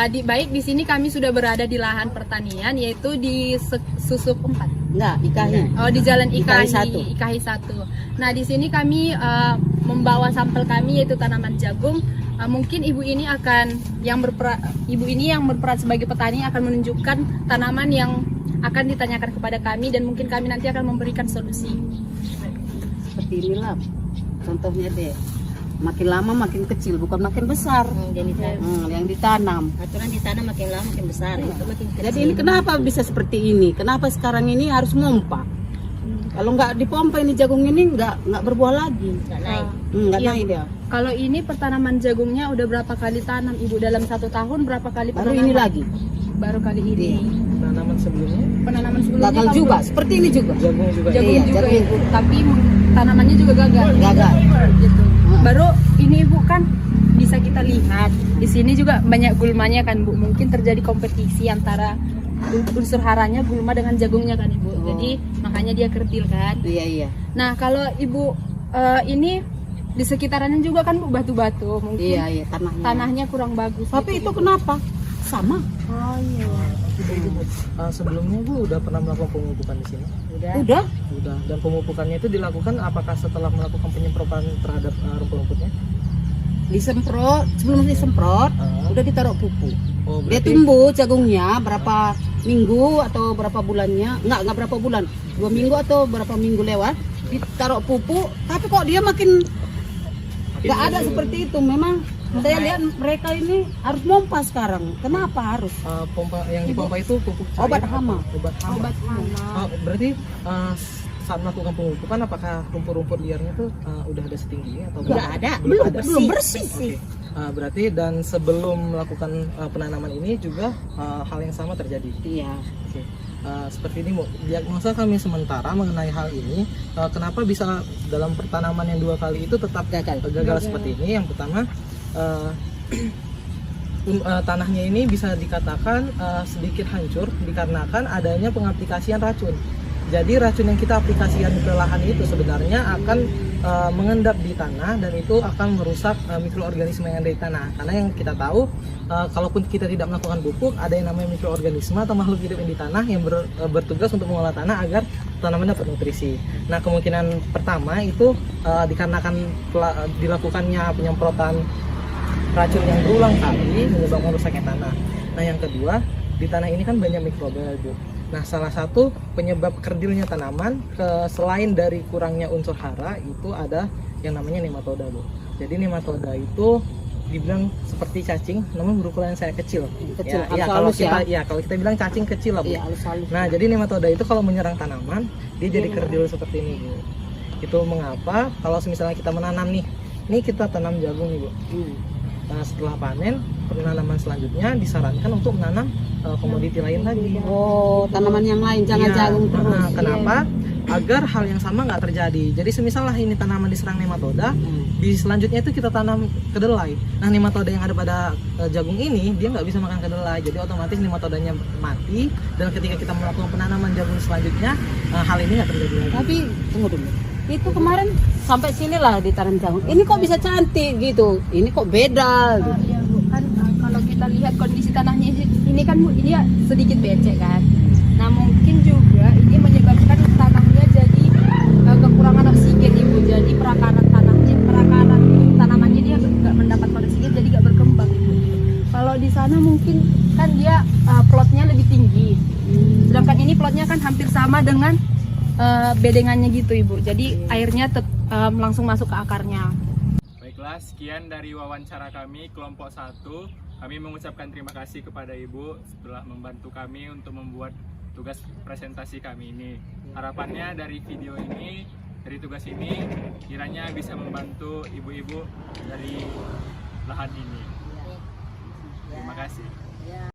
Baik di sini kami sudah berada di lahan pertanian, yaitu di Susup 4. Enggak, IKHI. Oh, di Jalan IKHI IKHI 1. Nah, di sini kami membawa sampel kami, yaitu tanaman jagung. Mungkin ibu ini yang berperan sebagai petani akan menunjukkan tanaman yang akan ditanyakan kepada kami, dan mungkin kami nanti akan memberikan solusi. Seperti inilah contohnya deh. Makin lama makin kecil, bukan makin besar. Yang ditanam. Aturan ditanam makin lama makin besar, itu makin kecil. Jadi ini kenapa bisa seperti ini? Kenapa sekarang ini harus mompa? Kalau nggak dipompa ini jagung ini nggak berbuah lagi. Nggak naik. Nggak Iya. naik dia. Kalau ini pertanaman jagungnya udah berapa kali tanam, Ibu? Dalam 1 tahun berapa kali Baru penanaman? ini lagi. Baru kali ini. Penanaman sebelumnya Penanaman sebelumnya Gagal kalau juga. Seperti ini juga. jagung juga. jagung Iya, juga, jagung. Ibu. Tapi tanamannya juga gagal. Gagal. Gitu. Hmm. Baru ini Ibu kan bisa kita lihat di sini juga banyak gulmanya kan, Bu. Mungkin terjadi kompetisi antara unsur haranya gulma dengan jagungnya kan, Ibu. Oh. Jadi makanya dia kerdil kan. Iya. Nah, kalau Ibu ini di sekitarannya juga kan, Bu, batu-batu. Mungkin Iya, tanahnya kurang bagus. Tapi gitu, itu Ibu. kenapa? Sama. Oh iya. Sebelumnya Bu udah pernah melakukan pemupukan di sini? Udah. Udah. Dan pemupukannya itu dilakukan apakah setelah melakukan penyemprotan terhadap rumput-rumputnya? Disemprot, sebelum disemprot udah ditaruh pupuk. Oh, Dia berarti tumbuh jagungnya berapa minggu atau berapa bulannya? Enggak berapa bulan. 2 minggu atau berapa minggu lewat ditaruh pupuk, tapi kok dia makin nggak ada seperti itu. Memang saya lihat mereka ini harus mompa sekarang. Kenapa harus? pompa yang dipompa itu pupuk cair Obat atau hama. Obat hama. Obat hama. Berarti saat melakukan pemupukan apakah rumput-rumput liarnya itu udah ada setinggi ini atau Nggak ada. Belum Bersih. bersih. Oke. Berarti dan sebelum melakukan penanaman ini juga hal yang sama terjadi. Iya. Oke. Seperti ini Bu, diagnosa kami sementara mengenai hal ini, kenapa bisa dalam pertanaman yang 2 kali itu tetap gagal seperti ini. Yang pertama, tanahnya ini bisa dikatakan sedikit hancur dikarenakan adanya pengaplikasian racun. Jadi racun yang kita aplikasikan ke lahan itu sebenarnya akan mengendap di tanah, dan itu akan merusak mikroorganisme yang ada di tanah. Karena yang kita tahu, kalaupun kita tidak melakukan pupuk, ada yang namanya mikroorganisme atau makhluk hidup yang di tanah yang bertugas untuk mengolah tanah agar tanaman dapat nutrisi. Nah, kemungkinan pertama itu dikarenakan dilakukannya penyemprotan racun yang berulang kali menyebabkan rusaknya tanah. Nah, yang kedua, di tanah ini kan banyak mikroba, Bu. Nah, salah satu penyebab kerdilnya tanaman selain dari kurangnya unsur hara itu ada yang namanya nematoda, Bu. Jadi nematoda itu dibilang seperti cacing, namun berukuran saya kecil. Kalau kita bilang cacing kecil lah, Bu. Iya, halus-halus. Nah, jadi nematoda itu kalau menyerang tanaman, dia jadi kerdil seperti ini, Bu. Itu mengapa kalau misalnya kita menanam nih kita tanam jagung nih, Bu. Nah, setelah panen, penanaman selanjutnya disarankan untuk menanam komoditi lain lagi. Oh, tanaman yang lain, jangan Iya. jagung terus. Nah, kenapa? Agar hal yang sama nggak terjadi. Jadi semisal lah ini tanaman diserang nematoda, di selanjutnya itu kita tanam kedelai. Nah, nematoda yang ada pada jagung ini dia nggak bisa makan kedelai, jadi otomatis nematodanya mati. Dan ketika kita melakukan penanaman jagung selanjutnya, hal ini nggak terjadi lagi. Tapi tunggu dulu. Itu kemarin sampai sini lah ditanam jagung. Ini kok bisa cantik gitu? Ini kok beda? Gitu. Iya, Bu. Kan kalau kita lihat kondisi tanahnya ini kan, Bu, ini ya sedikit becek kan. Nah, mungkin juga ini menyebabkan tanahnya jadi kekurangan oksigen, Ibu. Jadi perakaran tanamannya dia nggak mendapatkan oksigen, jadi nggak berkembang, Ibu. Kalau di sana mungkin kan dia plotnya lebih tinggi. Sedangkan ini plotnya kan hampir sama dengan bedengannya gitu, Ibu. Jadi airnya langsung masuk ke akarnya. Baiklah, sekian dari wawancara kami kelompok 1. Kami mengucapkan terima kasih kepada Ibu setelah membantu kami untuk membuat tugas presentasi kami ini. Harapannya dari video ini, dari tugas ini, kiranya bisa membantu ibu-ibu dari lahan ini. Terima kasih.